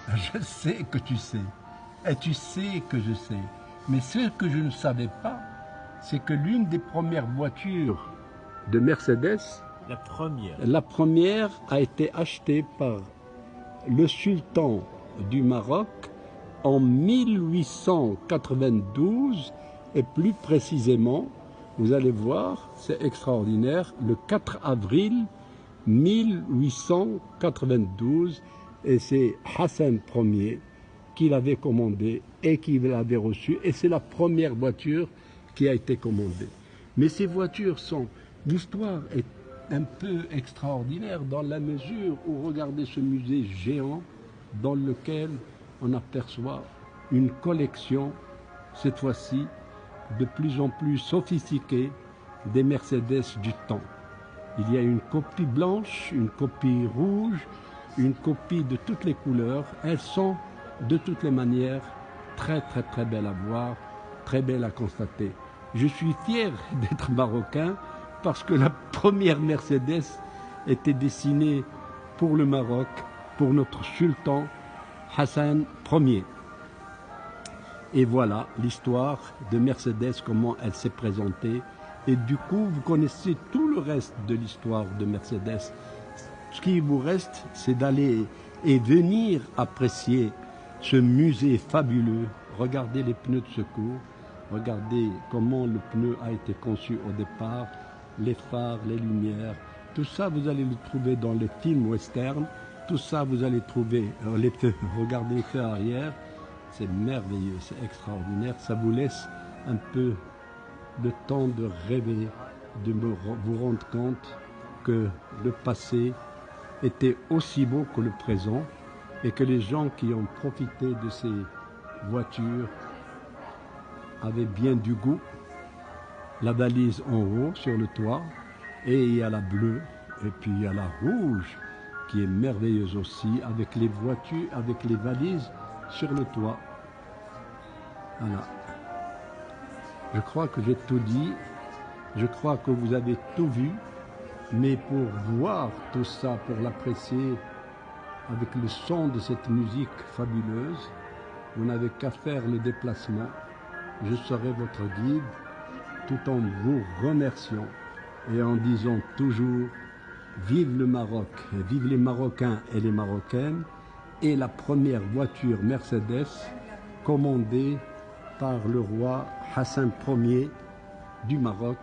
Je sais que tu sais, et tu sais que je sais. Mais ce que je ne savais pas, c'est que l'une des premières voitures de Mercedes, la première a été achetée par le sultan du Maroc en 1892, et plus précisément, vous allez voir, c'est extraordinaire, le 4 avril 1892, et c'est Hassan Ier qui l'avait commandé et qui l'avait reçu, et c'est la première voiture qui a été commandée. Mais ces voitures sont... L'histoire est un peu extraordinaire dans la mesure où, regardez ce musée géant dans lequel on aperçoit une collection, cette fois-ci, de plus en plus sophistiquée des Mercedes du temps. Il y a une copie blanche, une copie rouge, une copie de toutes les couleurs. Elles sont de toutes les manières très belles à voir, très belles à constater. Je suis fier d'être marocain parce que la première Mercedes était dessinée pour le Maroc, pour notre sultan Hassan Ier. Et voilà l'histoire de Mercedes, comment elle s'est présentée. Et du coup, vous connaissez tout le reste de l'histoire de Mercedes. Ce qui vous reste, c'est d'aller et venir apprécier ce musée fabuleux. Regardez les pneus de secours, regardez comment le pneu a été conçu au départ, les phares, les lumières. Tout ça, vous allez le trouver dans les films western. Tout ça, vous allez trouver, regardez les feux arrière. C'est merveilleux, c'est extraordinaire. Ça vous laisse un peu le temps de rêver, de vous rendre compte que le passé était aussi beau que le présent et que les gens qui ont profité de ces voitures avaient bien du goût. La valise en haut sur le toit, et il y a la bleue et puis il y a la rouge qui est merveilleuse aussi, avec les voitures, avec les valises sur le toit. Voilà. Je crois que j'ai tout dit, je crois que vous avez tout vu, mais pour voir tout ça, pour l'apprécier avec le son de cette musique fabuleuse, vous n'avez qu'à faire le déplacement. Je serai votre guide tout en vous remerciant et en disant toujours vive le Maroc, vive les Marocains et les Marocaines, et la première voiture Mercedes commandée par le roi Hassan Ier du Maroc